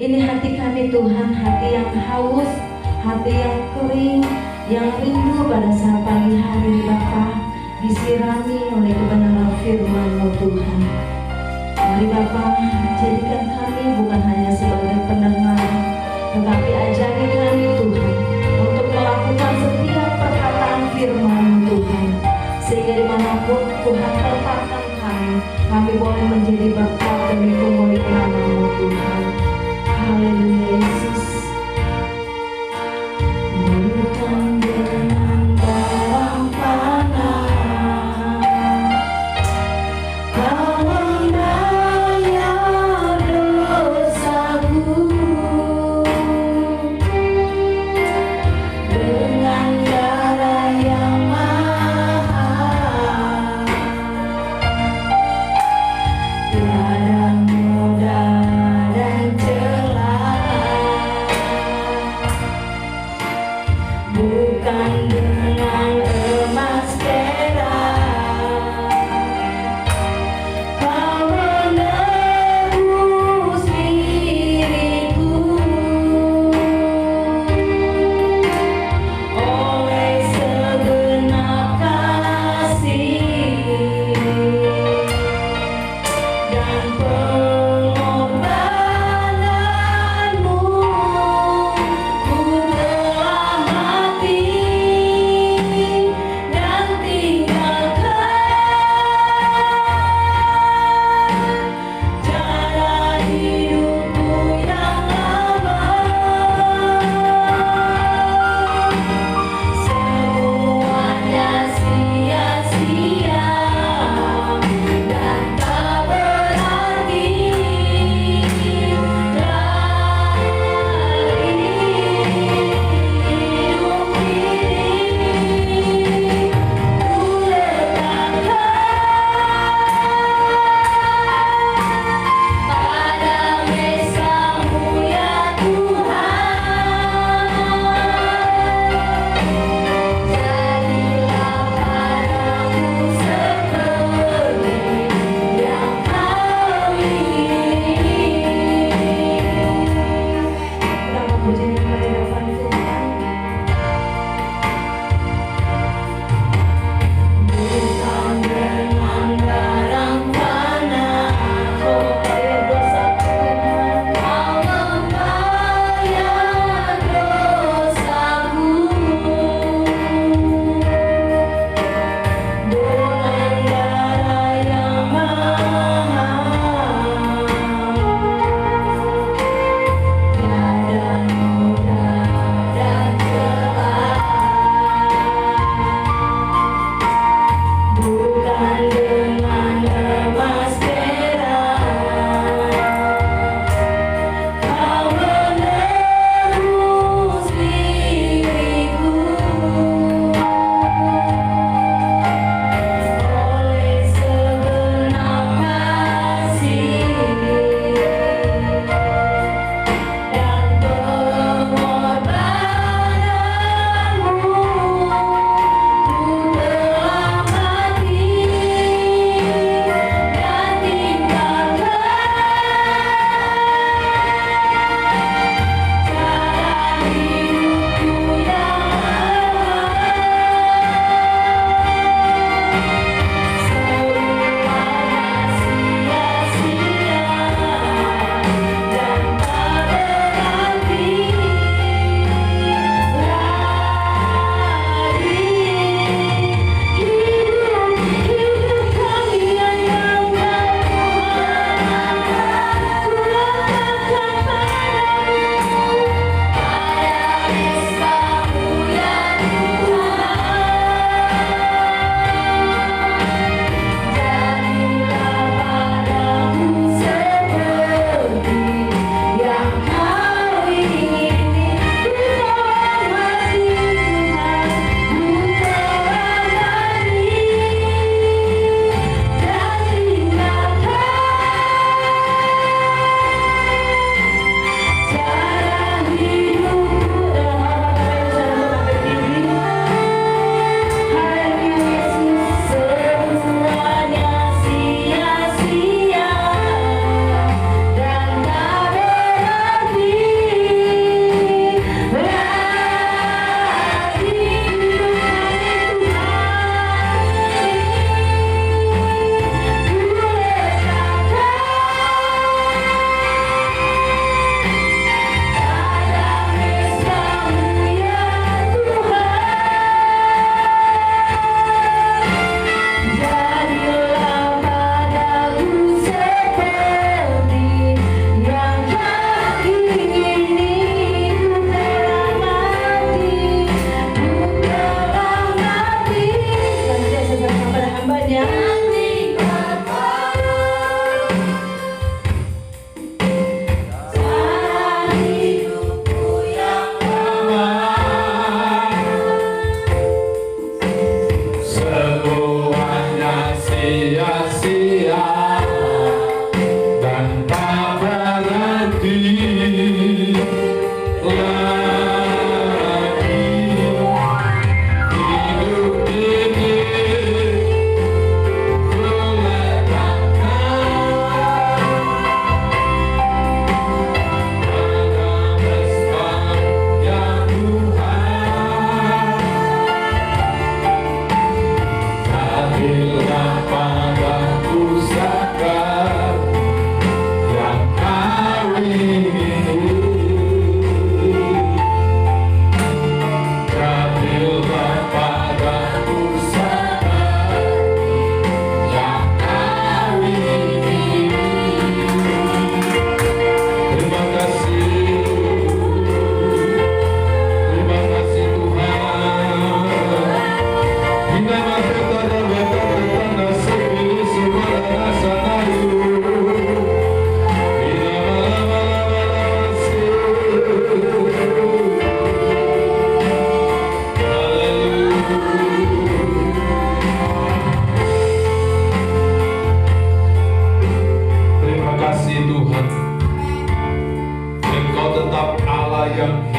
Ini hati kami Tuhan, hati yang haus, hati yang kering, yang rindu pada saat pagi hari Bapa, disirami oleh kebenaran firman-Mu Tuhan. Mari Bapa, jadikan kami bukan hanya sebagai pendengar, tetapi ajari kami Tuhan untuk melakukan setiap perkataan firman-Mu Tuhan, sehingga dimanapun Tuhan letakkan kami boleh menjadi berkat demi kemuliaan nama-Mu Tuhan. Haleluya Yesus. Bukan dengan barang panah Kau menayari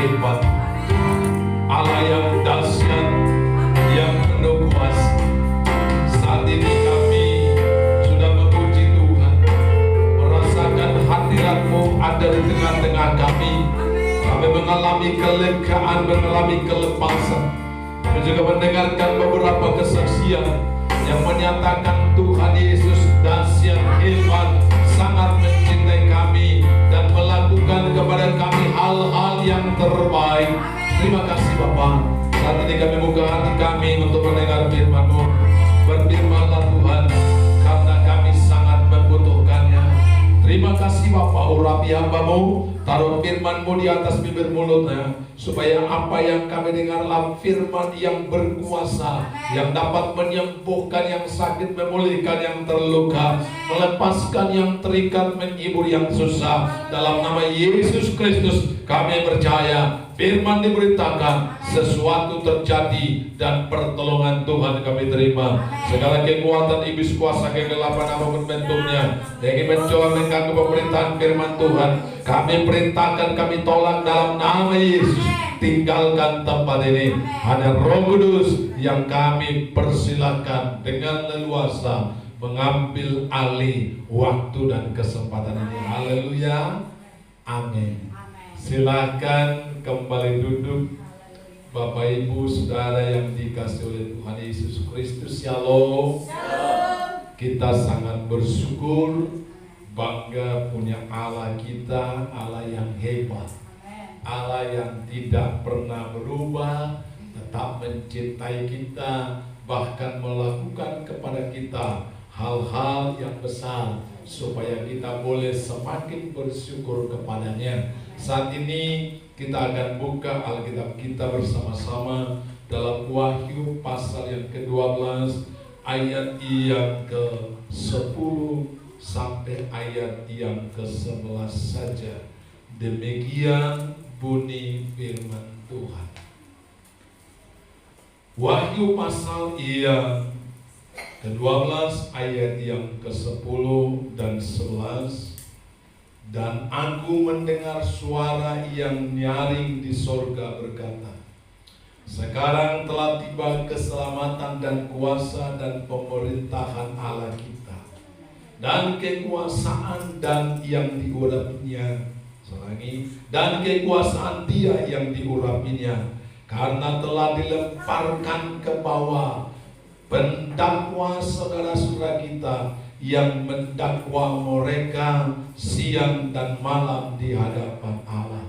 hebat, Allah yang dahsyat, yang penuh kuasa. Saat ini kami sudah memuji Tuhan, merasakan hadirat-Mu ada di tengah-tengah kami. Kami mengalami kelegaan, mengalami kelepasan. Kami juga mendengarkan beberapa kesaksian yang menyatakan Tuhan Yesus dahsyat, hebat, sangat mencintai kami dan melakukan kepada kami hal-hal yang terbaik. Terima kasih Bapa. Saat ini kami buka hati kami untuk mendengar firman-Mu. Berfirmanlah Tuhan, karena kami sangat membutuhkannya. Terima kasih Bapa, urapi hamba-Mu, taruh firman-Mu di atas bibir mulutnya, supaya apa yang kami dengarlah firman yang berkuasa, yang dapat menyembuhkan yang sakit, memulihkan yang terluka, melepaskan yang terikat, menghibur yang susah. Dalam nama Yesus Kristus kami percaya firman diberitakan, sesuatu terjadi dan pertolongan Tuhan kami terima. Segala kekuatan iblis, kuasa kegelapan apapun bentuknya yang ingin mencoba mengganggu pemerintahan firman Tuhan, kami perintahkan, kami tolak dalam nama Yesus. Tinggalkan tempat ini. Hanya Roh Kudus yang kami persilakan dengan leluasa mengambil alih waktu dan kesempatan ini. Haleluya. Amin. Silakan kembali duduk. Bapak Ibu Saudara yang dikasihi oleh Tuhan Yesus Kristus, Shalom. Kita sangat bersyukur, bangga punya Allah kita, Allah yang hebat, Allah yang tidak pernah berubah, tetap mencintai kita, bahkan melakukan kepada kita hal-hal yang besar supaya kita boleh semakin bersyukur kepadanya. Saat ini kita akan buka Alkitab kita bersama-sama dalam Wahyu pasal yang ke-12 ayat yang ke-10 sampai ayat yang ke-11 saja. Demikian bunyi firman Tuhan. Wahyu pasal yang ke-12 ayat yang ke-10 dan 11. Dan aku mendengar suara yang nyaring di sorga berkata, sekarang telah tiba keselamatan dan kuasa dan pemerintahan Allah kita, dan kekuasaan dan yang diurapinya, dan kekuasaan Dia yang diurapinya, karena telah dilemparkan ke bawah pendakwa saudara-saudara kita yang mendakwa mereka siang dan malam di hadapan Allah.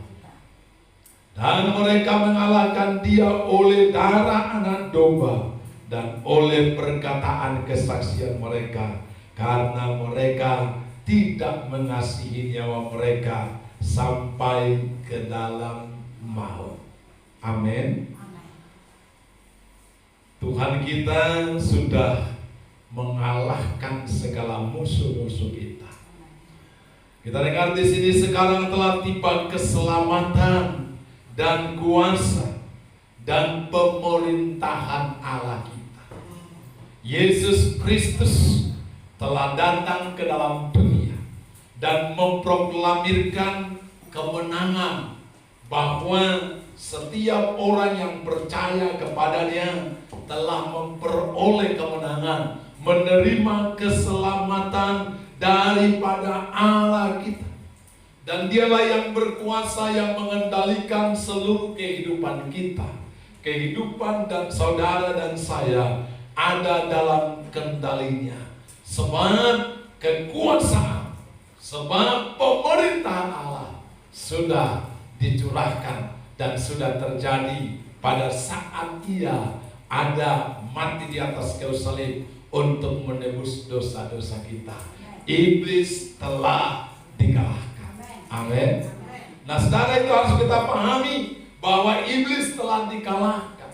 Dan mereka mengalahkan Dia oleh darah anak domba dan oleh perkataan kesaksian mereka, karena mereka tidak mengasihi nyawa mereka sampai ke dalam maut. Amin. Tuhan kita sudah mengalahkan segala musuh-musuh kita. Kita dengar di sini, sekarang telah tiba keselamatan dan kuasa dan pemerintahan Allah kita. Yesus Kristus telah datang ke dalam dunia dan memproklamirkan kemenangan, bahwa setiap orang yang percaya kepadanya telah memperoleh kemenangan, menerima keselamatan daripada Allah kita. Dan Dialah yang berkuasa, yang mengendalikan seluruh kehidupan kita. Kehidupan dan saudara dan saya ada dalam kendalinya. Sebab kekuasaan, sebab pemerintahan Allah sudah dicurahkan dan sudah terjadi pada saat Ia ada mati di atas kayu salib untuk menebus dosa-dosa kita. Iblis telah dikalahkan. Amin. Nah, saudara, itu harus kita pahami bahwa iblis telah dikalahkan.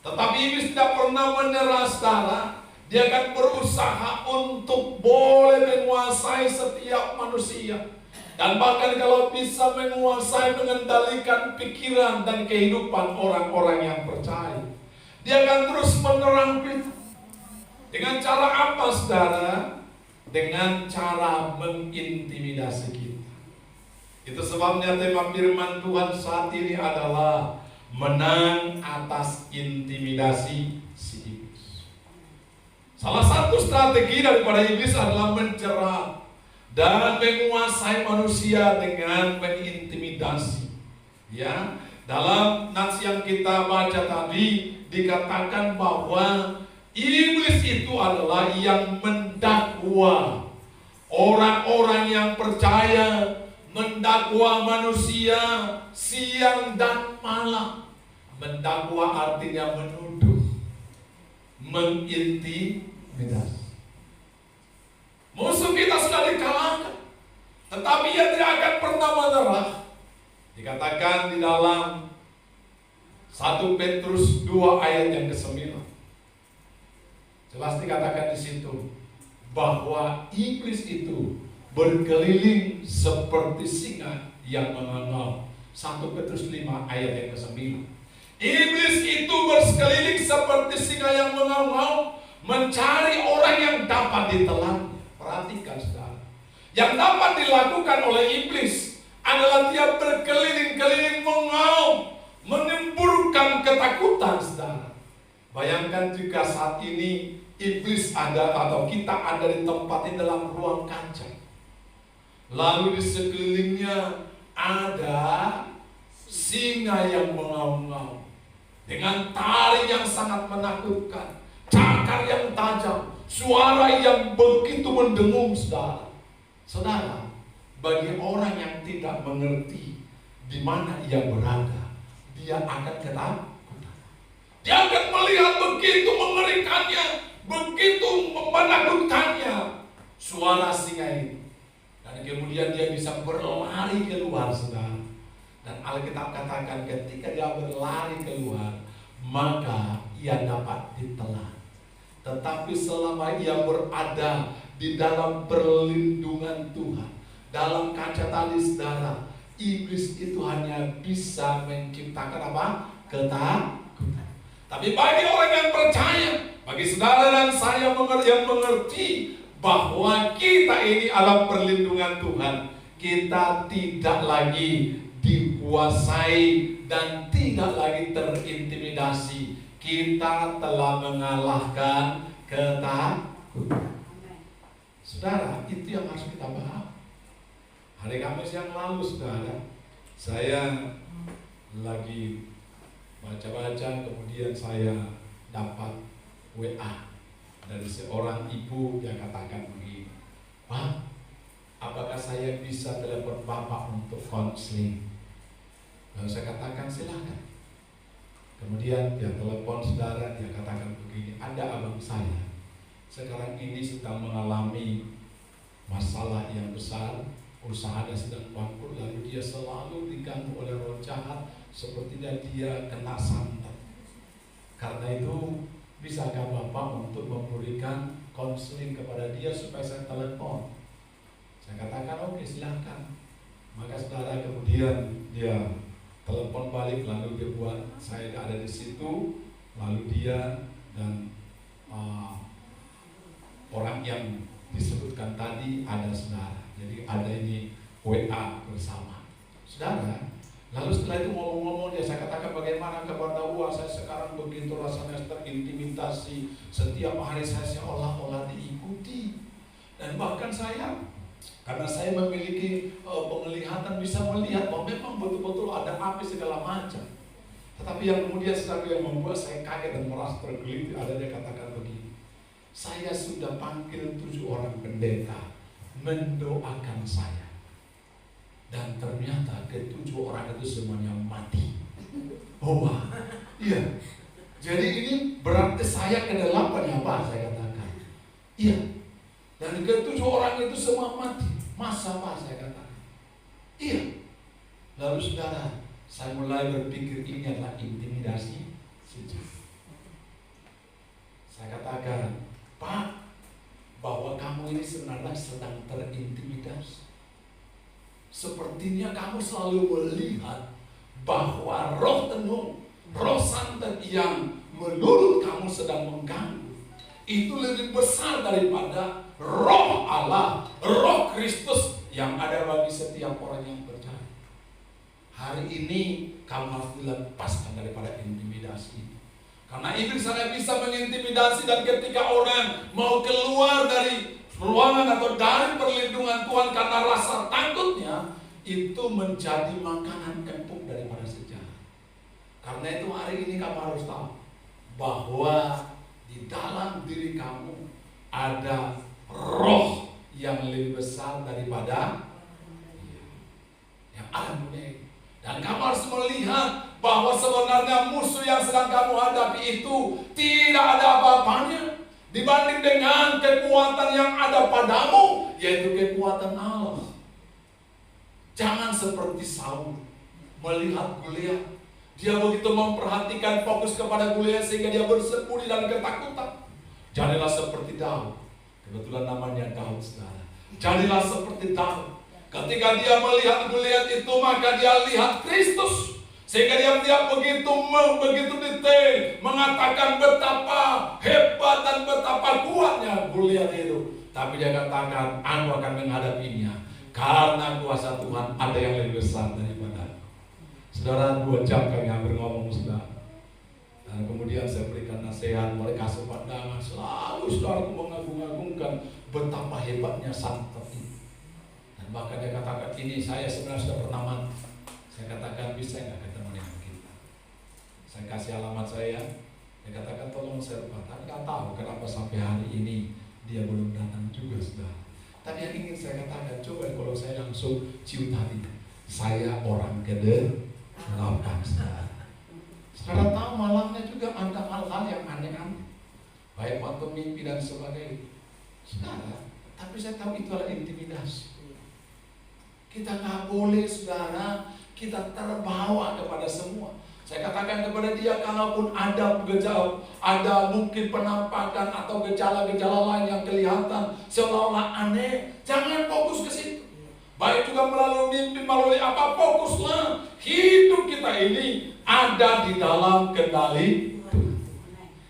Tetapi iblis tidak pernah menyerah, saudara. Dia akan berusaha untuk boleh menguasai setiap manusia. Dan bahkan kalau bisa menguasai, mengendalikan pikiran dan kehidupan orang-orang yang percaya. Dia akan terus menerang kita. Dengan cara apa, saudara? Dengan cara mengintimidasi kita. Itu sebabnya tema firman Tuhan saat ini adalah menang atas intimidasi si iblis. Salah satu strategi daripada iblis adalah menjerat dan menguasai manusia dengan mengintimidasi. Ya, dalam nats yang kita baca tadi dikatakan bahwa iblis itu adalah yang mendakwa orang-orang yang percaya, mendakwa manusia siang dan malam. Mendakwa artinya menuduh, mengintimidasi. Musuh kita sudah dikalahkan, tetapi ia tidak akan pernah menyerah. Dikatakan di dalam 1 Petrus 2 ayat yang ke-9. Jelas dikatakan di situ bahwa iblis itu berkeliling seperti singa yang mengangau. 1 Petrus 5 ayat yang ke-9. Iblis itu berkeliling seperti singa yang mengangau, mencari orang yang dapat ditelan. Perhatikan saudara, yang dapat dilakukan oleh iblis adalah dia berkeliling-keliling mengaum, menimbulkan ketakutan saudara. Bayangkan jika saat ini iblis ada atau kita ada di tempat ini dalam ruang kaca, lalu di sekelilingnya ada singa yang mengaum-ngaum dengan taring yang sangat menakutkan, cakar yang tajam, suara yang begitu mendengung saudara. Saudara, bagi orang yang tidak mengerti di mana ia berada, dia akan ketakutan. Dia akan melihat begitu mengerikannya, begitu menakutkannya suara singa itu. Dan kemudian dia bisa berlari keluar saudara. Dan Alkitab katakan ketika dia berlari keluar, maka ia dapat ditelan. Tetapi selama ia berada di dalam perlindungan Tuhan, dalam kaca tali saudara, iblis itu hanya bisa menciptakan apa? Ketakutan. Tapi bagi orang yang percaya, bagi saudara dan saya yang mengerti bahwa kita ini adalah perlindungan Tuhan, kita tidak lagi dikuasai dan tidak lagi terintimidasi. Kita telah mengalahkan ketakutan. Saudara, itu yang harus kita paham. Hari Kamis yang lalu saudara, saya lagi baca-baca, kemudian saya dapat WA dari seorang ibu yang katakan begini, "Pak, apakah saya bisa telepon Bapak untuk konseling?" Lalu saya katakan silakan. Kemudian dia telepon saudara, dia katakan begini, "Ada abang saya sekarang ini sedang mengalami masalah yang besar, usahanya sedang bangkrut, lalu dia selalu diganggu oleh roh jahat, sepertinya dia kena santet. Karena itu, bisakah Bapak untuk memberikan konseling kepada dia supaya saya telepon?" Saya katakan oke, silahkan. Maka saudara kemudian dia telepon balik, lalu dia buat saya ada di situ, lalu dia dan orang yang disebutkan tadi ada saudara. Jadi ada ini WA bersama saudara. Lalu setelah itu ngomong-ngomong dia, saya katakan bagaimana kepada saya sekarang begitu rasanya terintimidasi, setiap hari saya seolah-olah diikuti, dan bahkan saya karena saya memiliki penglihatan bisa melihat bahwa memang betul-betul ada api segala macam. Tetapi yang kemudian sesuatu yang membuat saya kaget dan merasa tergelitik, ada dia katakan begini, "Saya sudah panggil 7 orang pendeta mendoakan saya, dan ternyata ke-7 orang itu semuanya mati." Oh wah, iya. Jadi ini berarti saya ke-8 ya Pak, saya katakan. Iya. Dan ke-7 orang itu semua mati. Masa Pak, saya katakan. Iya. Lalu saudara, saya mulai berpikir ini adalah intimidasi sejak. Saya katakan, "Pak, bahwa kamu ini sebenarnya sedang terintimidasi. Sepertinya kamu selalu melihat bahwa roh tenung, roh santet yang menurut kamu sedang mengganggu, itu lebih besar daripada roh Allah, roh Kristus yang ada bagi setiap orang yang percaya. Hari ini kamu harus dilepaskan daripada intimidasi. Karena iblis hanya bisa mengintimidasi, dan ketika orang mau keluar dari ruangan atau dari perlindungan Tuhan karena rasa takutnya, itu menjadi makanan empuk daripada sejarah. Karena itu hari ini kamu harus tahu bahwa di dalam diri kamu ada roh yang lebih besar daripada yang ada dunia. Dan kamu harus melihat bahwa sebenarnya musuh yang sedang kamu hadapi itu tidak ada apa-apanya dibanding dengan kekuatan yang ada padamu, yaitu kekuatan Allah. Jangan seperti Saul melihat Goliat. Dia begitu memperhatikan, fokus kepada Goliat sehingga dia bersembunyi dan ketakutan. Jadilah seperti Daud. Kebetulan namanya Daud, saudara. Jadilah seperti Daud. Ketika dia melihat Goliat itu, maka dia lihat Kristus. Sehingga dia tidak begitu detail mengatakan betapa hebat dan betapa kuatnya Goliat itu. Tapi dia katakan, aku akan menghadapinya karena kuasa Tuhan ada yang lebih besar daripada. Saudara, 2 jam kami hampir ngomong, saudara. Dan kemudian saya berikan nasihat, mereka kasih pandangan, selalu saudaraku mengagung-agungkan betapa hebatnya santet ini. Dan bahkan dia katakan, ini saya sebenarnya sudah pernah mati. Saya katakan, bisa nggak ketemu dengan kita? Saya kasih alamat saya. Dia katakan, tolong saya rubah. Nggak tahu kenapa sampai hari ini dia belum datang juga, saudara. Tapi yang ingin saya katakan, coba kalau saya langsung cium tadi, saya orang ke-8, saudara. Saudara tahu malamnya juga ada hal-hal yang aneh-aneh, baik waktu mimpi dan sebagainya, saudara. Tapi saya tahu itu adalah intimidasi. Kita nggak boleh, saudara, kita terbawa kepada semua. Saya katakan kepada dia, kalaupun ada gejala, ada mungkin penampakan atau gejala-gejala lain yang kelihatan seolah-olah aneh, jangan fokus ke situ. Baik juga melalui mimpi, melalui apa, fokuslah. Hidup kita ini ada di dalam kendali Tuhan.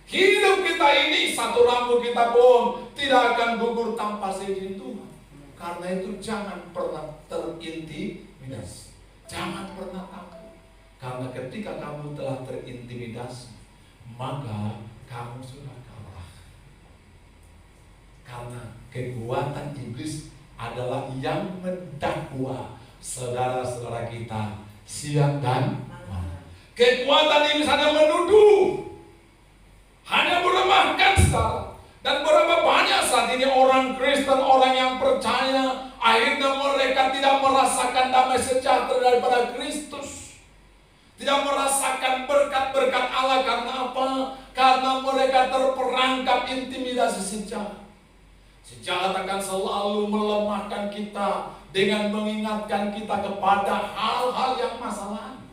Hidup kita ini, satu rambut kita pun tidak akan gugur tanpa seizin Tuhan. Karena itu jangan pernah terintimidasi. Jangan pernah takut. Karena ketika kamu telah terintimidasi, maka kamu sudah kalah. Karena kekuatan iblis adalah yang mendakwa saudara-saudara kita siang dan malam. Kekuatan iblis hanya menuduh, hanya meremehkan, saudara. Dan berapa banyak saat ini orang Kristen, orang yang percaya, akhirnya mereka tidak merasakan damai sejahtera daripada Kristus. Tidak merasakan berkat-berkat Allah. Karena apa? Karena mereka terperangkap intimidasi sejahat. Sejahat akan selalu melemahkan kita dengan mengingatkan kita kepada hal-hal yang masalah.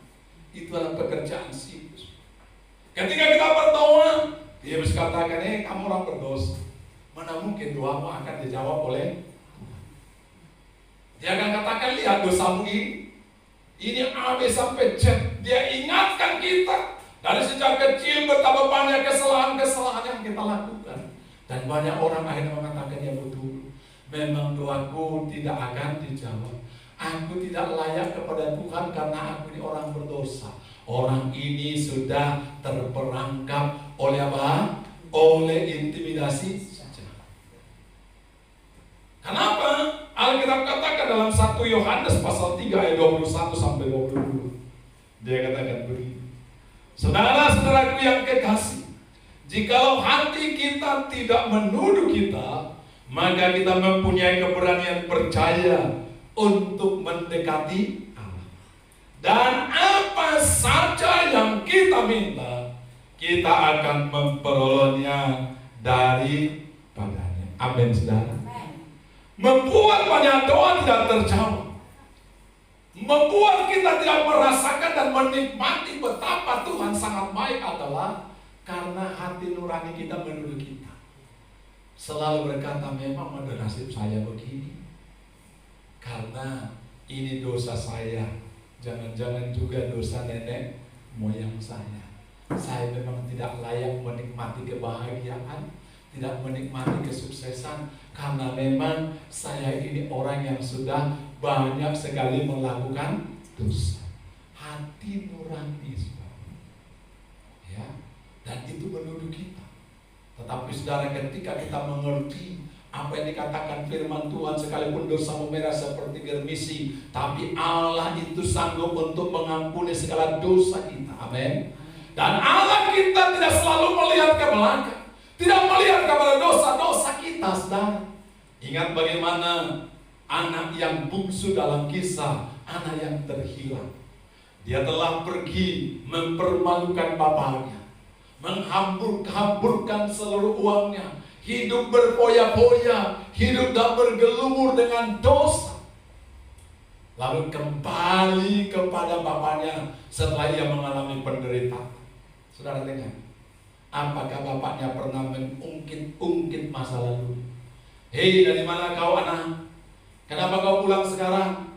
Itu adalah pekerjaan iblis. Ketika kita berdoa, dia bisa katakan, kamu orang berdosa. Mana mungkin doamu akan dijawab oleh Tuhan. Dia akan katakan, lihat dosamu ini A, B sampai Z. Dia ingatkan kita dari sejak kecil betapa banyak kesalahan-kesalahan yang kita lakukan. Dan banyak orang akhirnya mengatakan, ya betul, memang doaku tidak akan dijawab. Aku tidak layak kepada Tuhan karena aku ini orang berdosa. Orang ini sudah terperangkap oleh apa? Oleh intimidasi saja. Kenapa? Alkitab katakan dalam 1 Yohanes pasal 3 ayat 21 sampai 22. Dia katakan begini. Saudara-saudaraku yang kekasih, jikalau hati kita tidak menuduh kita, maka kita mempunyai keberanian percaya untuk mendekati Allah. Dan apa saja yang kita minta, kita akan memperolehnya daripadanya. Amin, saudara. Membuat banyak doa tidak terjawab, membuat kita tidak merasakan dan menikmati betapa Tuhan sangat baik adalah karena hati nurani kita menuduh kita. Selalu berkata, memang ada nasib saya begini, karena ini dosa saya, jangan-jangan juga dosa nenek moyang saya. Saya memang tidak layak menikmati kebahagiaan, tidak menikmati kesuksesan, karena memang saya ini orang yang sudah banyak sekali melakukan dosa. Hati nurani, saudara. Ya, dan itu menuduh kita. Tetapi saudara, ketika kita mengerti apa yang dikatakan firman Tuhan, sekalipun dosa memerah seperti germisi, tapi Allah itu sanggup untuk mengampuni segala dosa kita. Amin. Dan Allah kita tidak selalu melihat ke belakang, tidak melihat kepada dosa-dosa kita, saudara. Ingat bagaimana anak yang bungsu dalam kisah, anak yang terhilang. Dia telah pergi mempermalukan bapaknya, menghamburkan seluruh uangnya, hidup berfoya-foya, hidup dan bergelumur dengan dosa. Lalu kembali kepada bapaknya setelah ia mengalami penderitaan. Saudara dengar, apakah bapaknya pernah mengungkit-ungkit masa lalu? Hei, dari mana kau anak? Kenapa kau pulang sekarang?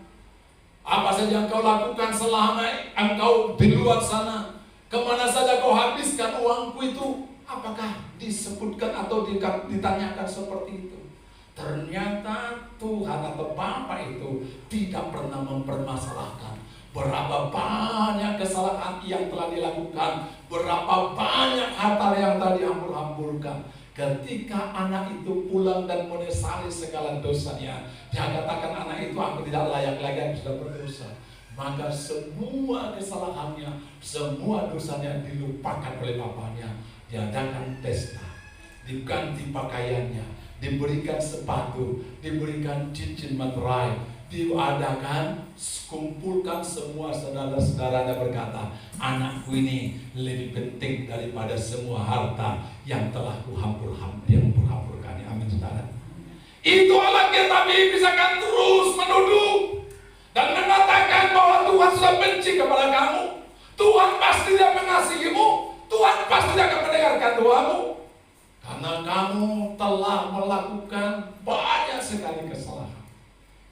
Apa saja yang kau lakukan selama engkau di luar sana? Kemana saja kau habiskan uangku itu? Apakah disebutkan atau ditanyakan seperti itu? Ternyata Tuhan atau Bapa itu tidak pernah mempermasalahkan berapa banyak kesalahan yang telah dilakukan, berapa banyak harta yang telah dihambur-hamburkan. Ketika anak itu pulang dan menyesali segala dosanya, dia katakan, anak itu aku tidak layak lagi, aku sudah berdosa. Maka semua kesalahannya, semua dosanya dilupakan oleh bapaknya. Diadakan pesta, diganti pakaiannya, diberikan sepatu, diberikan cincin materai, diadakan, kumpulkan semua saudara-saudaranya, berkata, anakku ini lebih penting daripada semua harta yang telah kuhampur-hamburkan. Amin, saudara. Itu Allah kita bisa terus menuduh dan mengatakan bahwa Tuhan sudah benci kepada kamu, Tuhan pasti tidak mengasihimu, Tuhan pasti akan mendengarkan doamu, karena kamu telah melakukan banyak sekali kesalahan.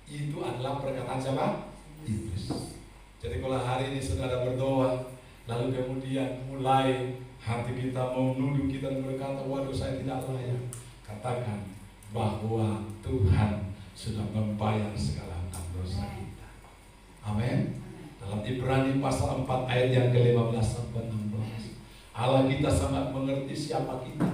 Itu adalah perkataan siapa? Iblis. Jadi kalau hari ini saudara berdoa, lalu kemudian mulai hati kita mau menuduh kita dan berkata, waduh saya tidak layak, katakan bahwa Tuhan sudah membayar segala hutang dosa kita. Amin. Dalam Ibrani pasal 4 ayat yang ke-15 sampai 16, Allah kita sangat mengerti siapa kita.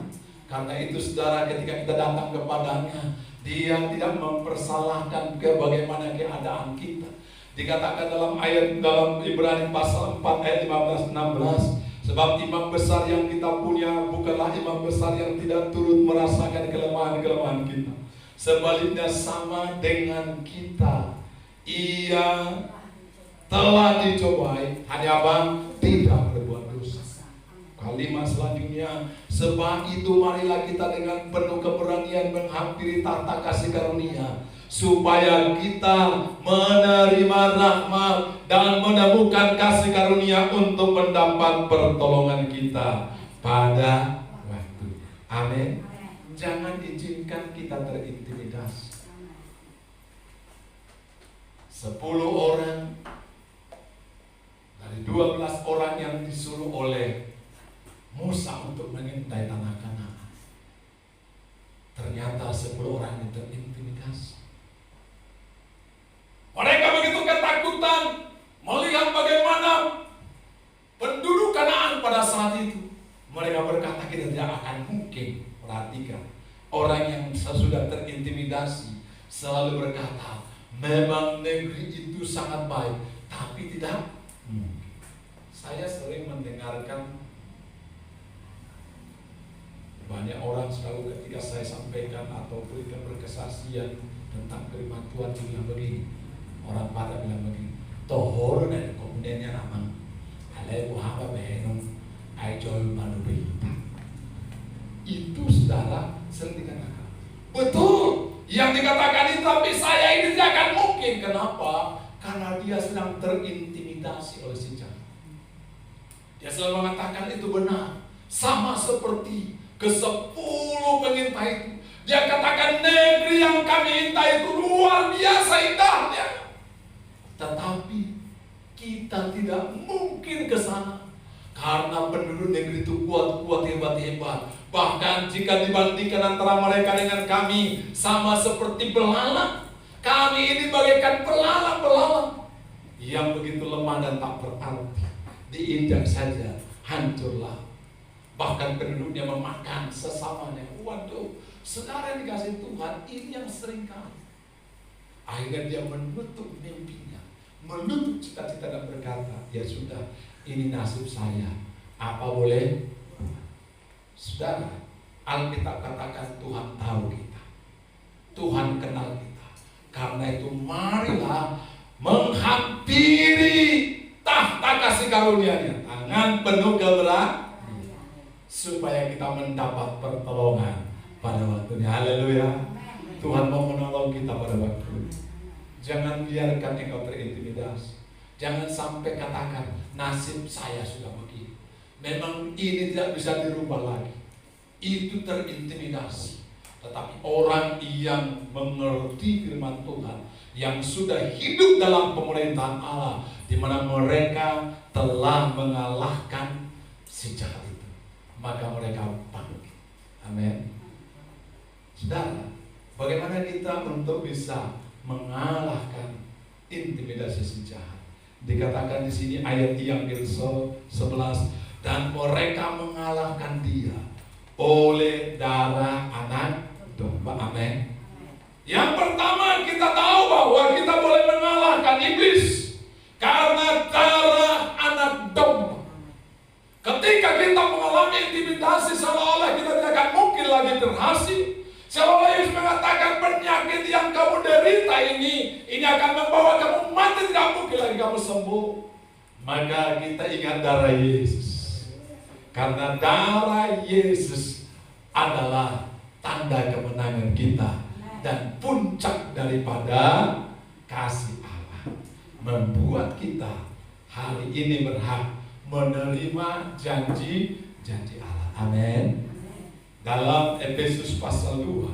Karena itu saudara, ketika kita datang kepadanya, Dia tidak mempersalahkan bagaimana keadaan kita. Dikatakan dalam Ibrani pasal 4 ayat 15-16, sebab imam besar yang kita punya bukanlah imam besar yang tidak turut merasakan kelemahan-kelemahan kita. Sebaliknya sama dengan kita, Ia telah dicobai, hanya apa? Tidak berbuat dosa. Kalimat selanjutnya, sebab itu marilah kita dengan penuh keberanian menghampiri tahta kasih karunia, supaya kita menerima rahmat dan menemukan kasih karunia untuk mendapat pertolongan kita pada waktu. Amin. Jangan izinkan kita terintimidasi. 10 orang dari 12 orang yang disuruh oleh Musa untuk mengintai tanah Kanaan, ternyata 10 orang yang terintimidasi. Mereka begitu ketakutan melihat bagaimana penduduk Kanaan pada saat itu. Mereka berkata, kita tidak akan mungkin. Perhatikan, orang yang sudah terintimidasi selalu berkata, memang negeri itu sangat baik, tapi tidak mungkin. Saya sering mendengarkan banyak orang selalu ketika saya sampaikan atau berikan berkesaksian tentang firman Tuhan, bilang begini, orang pada bilang begini, tohor dari komunennya namang alai buhaba behenung aijol manubita. Itu saudara sering dikatakan, betul yang dikatakan itu, tapi saya ini tidak akan mungkin. Kenapa? Karena dia sedang terintimidasi oleh si jahat. Dia selalu mengatakan itu benar, sama seperti ke-10 pengintai itu. Dia katakan negeri yang kami intai itu luar biasa indahnya, tetapi kita tidak mungkin ke sana karena penduduk negeri itu kuat-kuat, hebat-hebat. Bahkan jika dibandingkan antara mereka dengan kami, sama seperti belalang. Kami ini bagaikan belalang-belalang yang begitu lemah dan tak berarti. Diinjak saja, hancurlah. Bahkan penduduknya memakan sesamanya. Waduh, saudara yang dikasih Tuhan, ini yang sering kali. Akhirnya dia menutup mimpinya, menutup cita-cita dan berkata, ya sudah, ini nasib saya. Apa boleh? Saudara, Alkitab katakan Tuhan tahu kita, Tuhan kenal kita. Karena itu marilah menghampiri tahta kasih karunia-Nya, tangan penuh keberanian, supaya kita mendapat pertolongan pada waktunya. Haleluya. Tuhan mau menolong kita pada waktu ini. Jangan biarkan engkau terintimidasi. Jangan sampai katakan nasib saya sudah begini. Memang ini tidak bisa dirubah lagi. Itu terintimidasi. Tetapi orang yang mengerti firman Tuhan, yang sudah hidup dalam pemerintahan Allah, di mana mereka telah mengalahkan si jahat itu, maka mereka bangkit. Amin. Saudara, bagaimana kita untuk bisa mengalahkan intimidasi si jahat? Dikatakan di sini ayat yang ke-11, dan mereka mengalahkan dia oleh darah anak domba. Amin. Yang pertama, kita tahu bahwa kita boleh mengalahkan iblis karena darah anak domba. Ketika kita mengalami intimidasi, seolah-olah kita tidak akan mungkin lagi berhasil. Seolah Yesus mengatakan penyakit yang kamu derita ini akan membawa kamu mati, tidak mungkin lagi kamu sembuh. Maka kita ingat darah Yesus. Karena darah Yesus adalah tanda kemenangan kita dan puncak daripada kasih Allah, membuat kita hari ini berhak menerima janji-janji Allah. Amin. Dalam Efesus pasal 2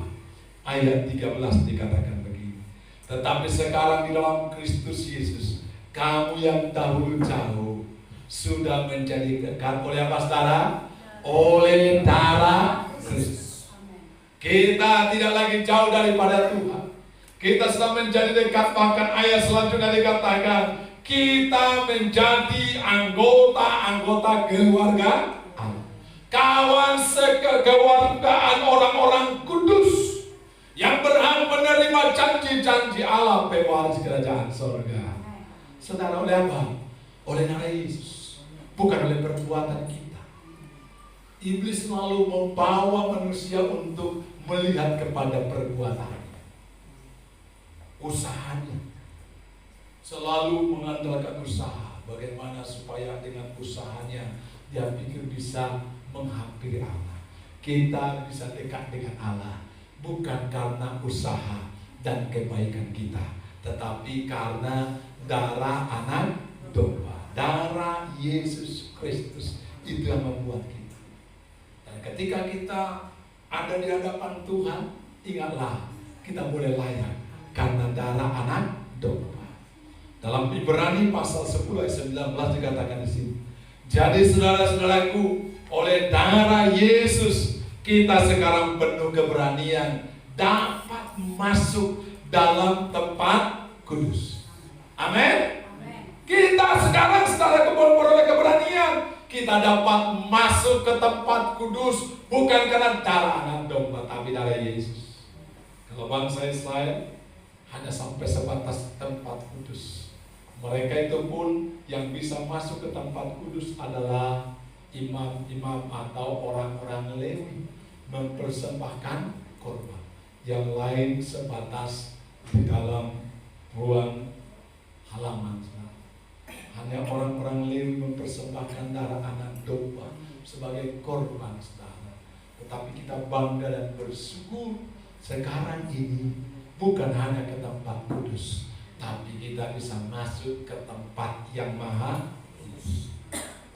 ayat 13 dikatakan begini, tetapi sekarang di dalam Kristus Yesus, kamu yang dahulu jauh sudah menjadi dekat oleh apa, saudara? Oleh darah Kristus. Kita tidak lagi jauh daripada Tuhan. Kita sudah menjadi dekat. Bahkan ayat selanjutnya dikatakan kita menjadi anggota-anggota keluarga Allah, kawan sekekeluargaan orang-orang kudus yang berhak menerima janji-janji Allah, pewaris kerajaan surga. Saudara, oleh apa? Oleh darah Yesus, bukan oleh perbuatan kita. Iblis selalu membawa manusia untuk melihat kepada perbuatannya, usahanya. Selalu mengandalkan usaha. Bagaimana supaya dengan usahanya dia pikir bisa menghampiri Allah. Kita bisa dekat dengan Allah bukan karena usaha dan kebaikan kita, tetapi karena darah anak domba, darah Yesus Kristus. Itu yang membuat kita. Dan ketika kita ada di hadapan Tuhan, ingatlah kita boleh layak karena darah anak domba. Dalam Ibrani pasal 10 ayat 19 dikatakan di sini, jadi saudara-saudaraku, oleh darah Yesus kita sekarang penuh keberanian dapat masuk dalam tempat kudus. Amin. Kita sekarang secara oleh keberanian kita dapat masuk ke tempat kudus, bukan karena darah anak domba, tapi darah Yesus. Kalau bangsa Israel hanya sampai sebatas tempat kudus. Mereka itu pun yang bisa masuk ke tempat kudus adalah imam-imam atau orang-orang Lewi, mempersembahkan korban. Yang lain sebatas di dalam ruang halaman. Hanya orang-orang Lewi mempersembahkan darah anak domba sebagai korban, saudara. Tetapi kita bangga dan bersyukur sekarang ini bukan hanya ke tempat kudus, tapi kita bisa masuk ke tempat yang maha kudus.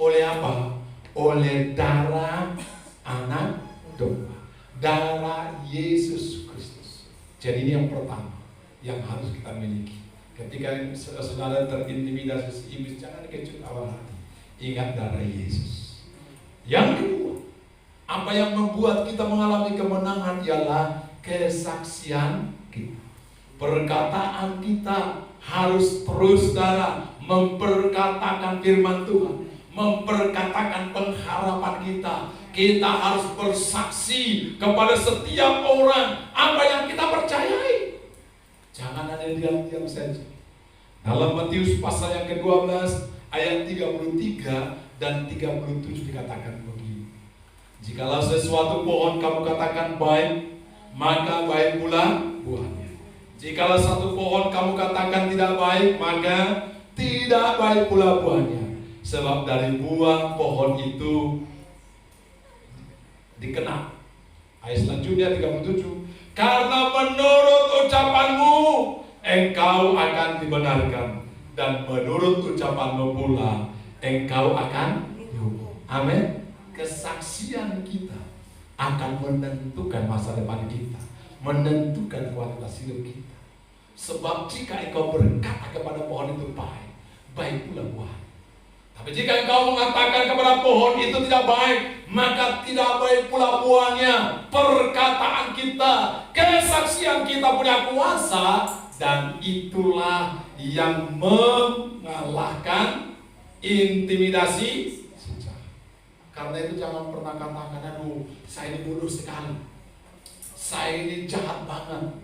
Oleh apa? Oleh darah anak domba, darah Yesus Kristus. Jadi ini yang pertama yang harus kita miliki. Ketika saudara terintimidasi iblis, jangan kecil awal hati. Ingat darah Yesus. Yang kedua, apa yang membuat kita mengalami kemenangan ialah kesaksian kita. Perkataan kita harus terus, saudara, memperkatakan firman Tuhan, memperkatakan pengharapan kita. Kita harus bersaksi kepada setiap orang apa yang kita percayai. Jangan ada yang diam-diam saja. Dalam Matius pasal yang ke-12 ayat 33 dan 37 dikatakan begini. Jikalau sesuatu pohon kamu katakan baik, maka baik pula buahnya. Jikalau satu pohon kamu katakan tidak baik, maka tidak baik pula buahnya. Sebab dari buah pohon itu dikenal. Ayat selanjutnya 37. Karena menurut ucapanmu engkau akan dibenarkan, dan menurut ucapanmu pula engkau akan dihukum. Amin. Kesaksian kita akan menentukan masa depan kita, menentukan kualitas hidup kita. Sebab jika engkau berkata kepada pohon itu baik, baik pula buah. Tapi jika engkau mengatakan kepada pohon itu tidak baik, maka tidak baik pula buahnya. Perkataan kita, kesaksian kita punya kuasa, dan itulah yang mengalahkan intimidasi sejarah. Karena itu jangan pernah katakan, aduh, saya ini bodoh sekali, saya ini jahat banget,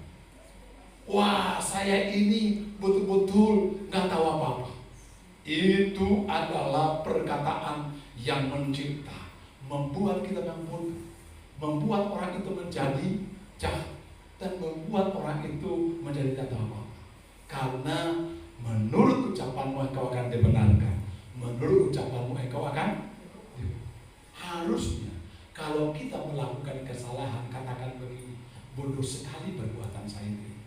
wah, saya ini betul-betul nggak tahu apa-apa. Itu adalah perkataan yang mencipta, membuat kita yang bodoh, membuat orang itu menjadi jahat, dan membuat orang itu menjadi tidak tahu apa-apa. Karena menurut ucapanmu engkau akan dibenarkan, menurut ucapanmu engkau akan. Harusnya kalau kita melakukan kesalahan, katakan begini, bodoh sekali perbuatan saya ini,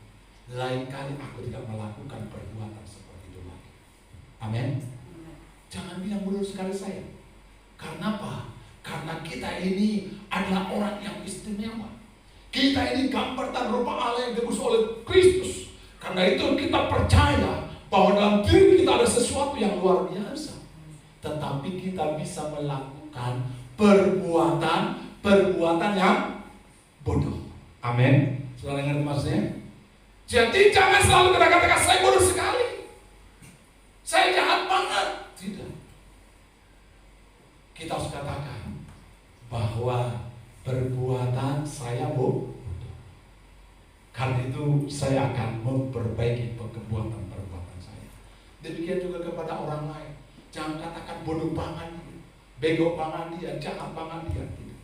lain kali aku tidak melakukan perbuatan seperti itu lagi. Amin. Jangan bilang bodoh sekali saya. Karena apa? Karena kita ini adalah orang yang istimewa. Kita ini gambar dan rupa Allah yang ditebus oleh Kristus. Karena itu kita percaya bahwa dalam diri kita ada sesuatu yang luar biasa. Tetapi kita bisa melakukan perbuatan yang bodoh. Amin. Saudara ingat maksudnya? Jadi jangan selalu kita katakan saya bodoh sekali, saya jahat banget. Tidak. Kita harus katakan bahwa perbuatan saya bodoh. Karena itu saya akan memperbaiki perbuatan saya. Demikian juga kepada orang lain. Jangan katakan bodoh banget dia, bego banget dia, jahat banget dia. Tidak.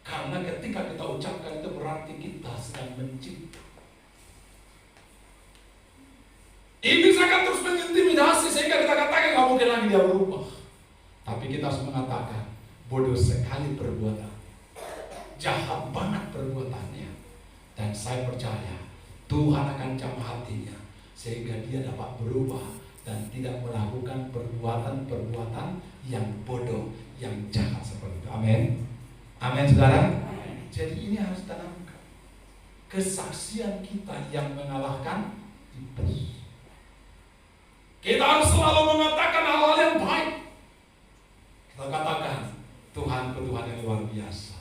Karena ketika kita ucapkan itu berarti kita sedang mencipta. Iblis akan terus mengintimidasi sehingga kita katakan nggak mungkin lagi dia berubah. Tapi kita harus mengatakan bodoh sekali perbuatan, jahat banget perbuatannya, dan saya percaya Tuhan akan jamah hatinya sehingga dia dapat berubah dan tidak melakukan perbuatan-perbuatan yang bodoh, yang jahat seperti itu. Amin. Amin, saudara. Jadi ini harus ditanamkan. Kesaksian kita yang mengalahkan iblis. Kita harus selalu mengatakan hal-hal yang baik. Kita katakan Tuhan Tuhan yang luar biasa.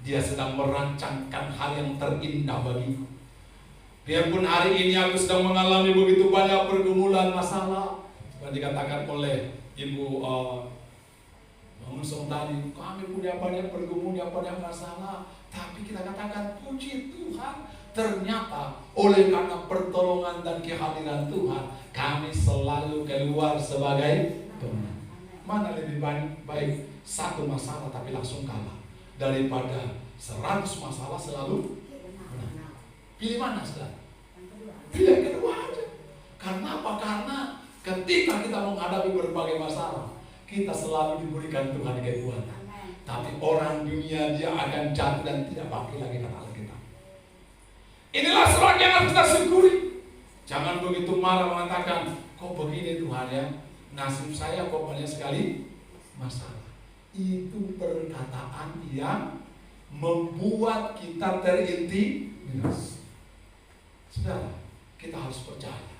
Dia sedang merancangkan hal yang terindah bagiku. Biarpun hari ini aku sedang mengalami begitu banyak pergumulan masalah, seperti dikatakan oleh Ibu Mengusung tadi, kami punya banyak pergumulan, banyak masalah. Tapi kita katakan puji Tuhan, ternyata oleh karena pertolongan dan kehadiran Tuhan, kami selalu keluar sebagai pemenang. Mana lebih baik satu masalah tapi langsung kalah, daripada 100 masalah selalu menang. Pilih mana, saudara? Pilih yang kedua aja. Karena apa? Karena ketika kita menghadapi berbagai masalah, kita selalu diberikan Tuhan kekuatan. Tapi orang dunia dia akan jatuh dan tidak bangkit lagi kata Alkitab. Inilah serang yang harus kita syukuri. Jangan begitu marah mengatakan, kok begini Tuhan ya, nasib saya kok banyak sekali masalah. Itu perkataan yang membuat kita terintimidasi. Saudara, kita harus percaya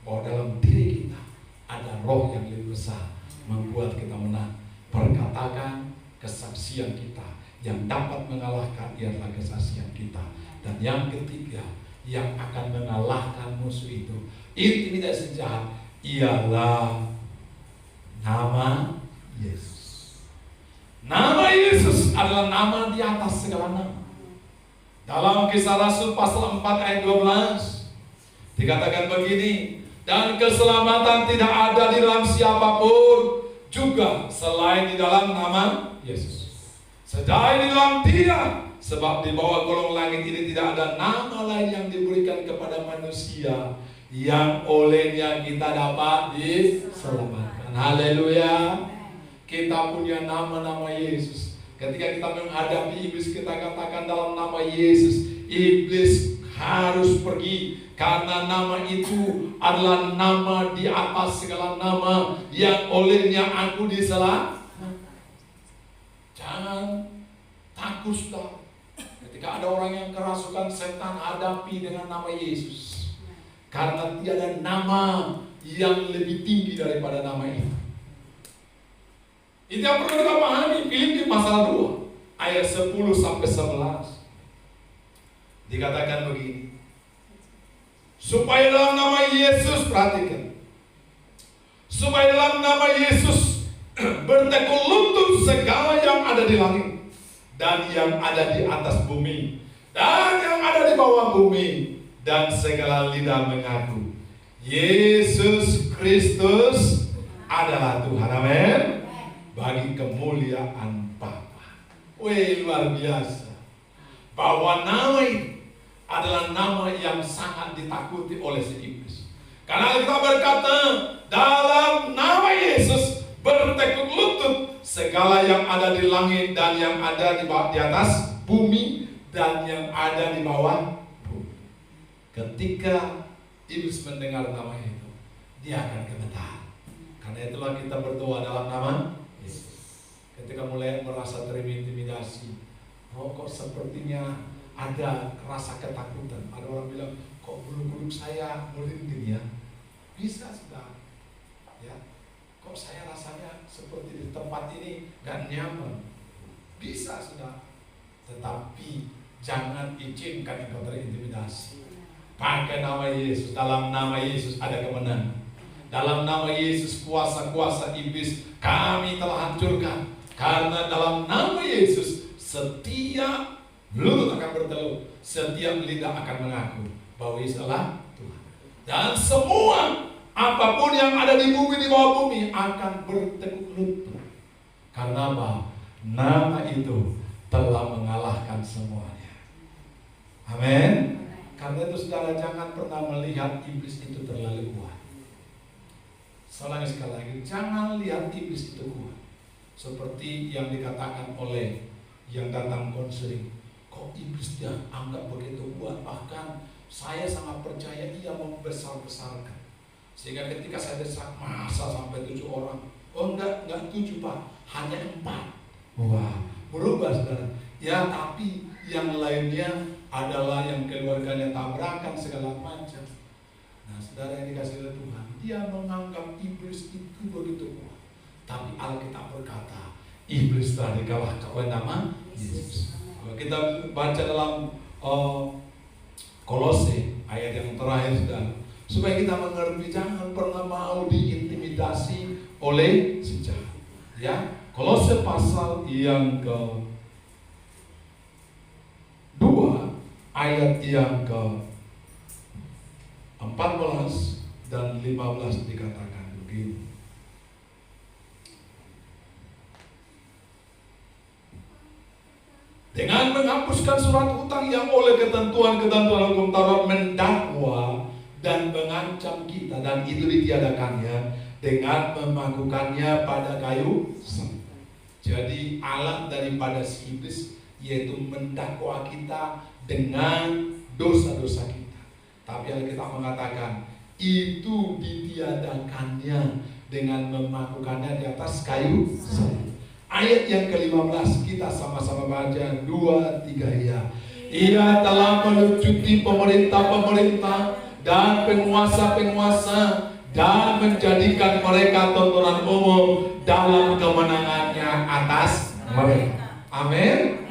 bahwa dalam diri kita ada roh yang lebih besar membuat kita menang. Perkatakan kesaksian kita yang dapat mengalahkan ialah kesaksian kita. Dan yang ketiga, yang akan mengalahkan musuh itu. Intimidasi jahat ialah nama Yesus. Nama Yesus adalah nama di atas segala nama. Dalam Kisah Rasul pasal 4 ayat 12 dikatakan begini, dan keselamatan tidak ada di dalam siapapun juga selain di dalam nama Yesus. Selain di dalam Dia, sebab di bawah kolong langit ini tidak ada nama lain yang diberikan kepada manusia yang olehnya kita dapat diselamatkan. Haleluya. Kita punya nama-nama Yesus. Ketika kita menghadapi iblis, kita katakan dalam nama Yesus, iblis harus pergi, karena nama itu adalah nama di atas segala nama yang olehnya aku diselamatkan. Jangan takut, saudara. Ketika ada orang yang kerasukan setan, hadapi dengan nama Yesus, karena tiada nama yang lebih tinggi daripada nama itu. Itu yang perlu kita pahami. Filipi pasal 2 ayat 10 sampai 11 dikatakan begini, supaya dalam nama Yesus, perhatikan, supaya dalam nama Yesus bertekuk lutut segala yang ada di langit dan yang ada di atas bumi dan yang ada di bawah bumi, dan segala lidah mengaku Yesus Kristus adalah Tuhan. Amin. Bagi kemuliaan Bapa. Wih, luar biasa. Bahwa nama itu adalah nama yang sangat ditakuti oleh si iblis. Karena kita berkata, dalam nama Yesus bertekuk lutut segala yang ada di langit dan yang ada di atas bumi dan yang ada di bawah bumi. Ketika iblis mendengar nama itu, dia akan gemetar. Karena itulah kita berdoa dalam nama Yesus. Ketika mulai merasa terintimidasi, kok sepertinya ada rasa ketakutan. Ada orang bilang, kok bulu-bulu saya merinding ya? Bisa, sudah. Ya, kok saya rasanya seperti di tempat ini gak nyaman. Bisa, sudah. Tetapi jangan izinkan engkau terintimidasi. Pakai nama Yesus. Dalam nama Yesus ada kemenangan. Dalam nama Yesus kuasa-kuasa iblis kami telah hancurkan. Karena dalam nama Yesus setiap lutut akan bertelur, setiap lidah akan mengaku bahwa Yesus adalah Tuhan. Dan semua apapun yang ada di bumi, di bawah bumi akan bertekuk lutut. Karena apa? Nama itu telah mengalahkan semuanya. Amin. Karena itu saudara, jangan pernah melihat iblis itu terlalu kuat. Soalnya sekali lagi, jangan lihat iblis itu kuat. Seperti yang dikatakan oleh yang datang konseling, kok iblis dia anggap begitu kuat, bahkan saya sangat percaya ia membesar-besarkan. Sehingga ketika saya desak, masa sampai 7 orang? Oh enggak 7 Pak, hanya 4. Wah, berubah saudara. Ya, tapi yang lainnya adalah yang keluarganya tabrakan segala macam. Nah saudara yang dikasih oleh Tuhan, dia menganggap iblis itu begitu kuat. Tapi Alkitab berkata, iblis telah dikalahkan oleh nama Yesus. Kalau kita baca dalam Kolose ayat yang terakhir, saudara, supaya kita mengerti, jangan pernah mau diintimidasi oleh si jahat. Ya, Kolose pasal yang ke-2 ayat yang ke-14 dan 15 dikatakan begini. Dengan menghapuskan surat hutang yang oleh ketentuan-ketentuan hukum Taurat mendakwa dan mengancam kita, dan itu ditiadakannya dengan memakukannya pada kayu salib. Jadi alat daripada si iblis yaitu mendakwa kita dengan dosa-dosa kita. Tapi Alkitab mengatakan itu ditiadakannya dengan memakukannya di atas kayu salib. Ayat yang ke-15 kita sama-sama baca 2, 3 ya. Ia telah melucuti pemerintah-pemerintah dan penguasa-penguasa dan menjadikan mereka tontonan umum dalam kemenangannya atas mereka. Amin.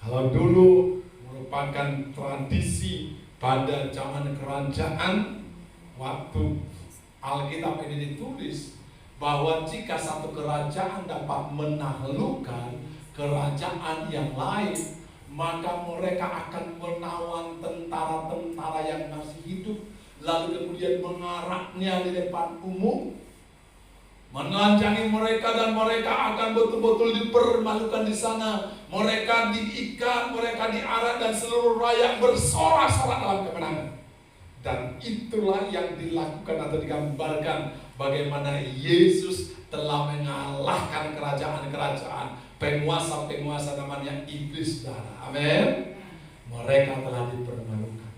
Kalau dulu merupakan tradisi pada zaman kerajaan, waktu Alkitab ini ditulis, bahwa jika satu kerajaan dapat menaklukkan kerajaan yang lain, maka mereka akan menawan tentara-tentara yang masih hidup, lalu kemudian mengaraknya di depan umum, menelanjangi mereka, dan mereka akan betul-betul dipermalukan di sana. Mereka diikat, mereka diarak, dan seluruh rakyat bersorak-sorak dalam kemenangan. Dan itulah yang dilakukan atau digambarkan bagaimana Yesus telah mengalahkan kerajaan-kerajaan, penguasa-penguasa namanya iblis, saudara. Amin. Mereka telah dipermalukan.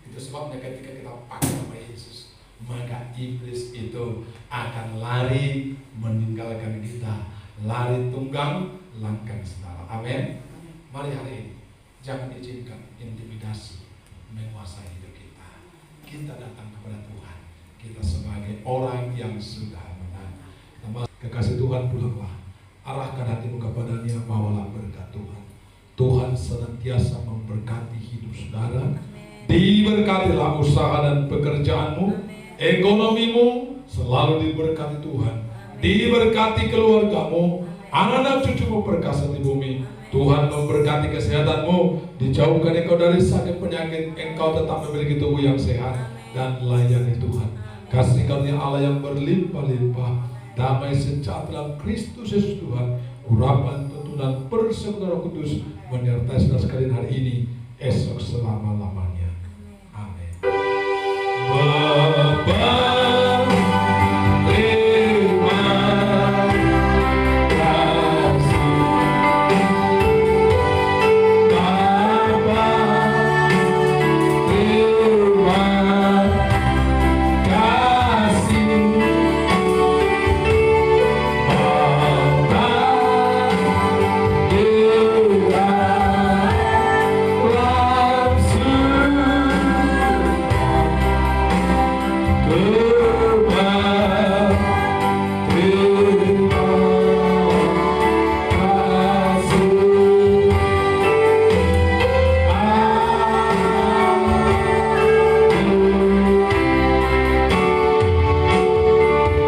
Itu sebabnya ketika kita pakai nama Yesus, maka iblis itu akan lari meninggalkan kita, lari tunggang langgang, saudara. Amin. Mari hari ini jangan izinkan intimidasi menguasai hidup kita. Kita datang kepada Tuhan, kita sebagai orang yang sudah menang. Kekasih Tuhan, pulanglah, arahkan hatimu kepadanya, bawalah berkat Tuhan. Tuhan senantiasa memberkati hidup saudara. Diberkatilah usaha dan pekerjaanmu, ekonomimu selalu diberkati Tuhan. Diberkati keluargamu, anak-anak cucumu perkasa di bumi. Tuhan memberkati kesehatanmu, dijauhkan engkau dari sakit penyakit, engkau tetap memiliki tubuh yang sehat, dan layani Tuhan. Kasih karunia Allah yang berlimpah-limpah, damai sejahtera Kristus Yesus Tuhan, urapan tuntunan persekutuan Roh Kudus menyertai saudara sekalian hari ini, esok selama-lamanya. Amin. Bapa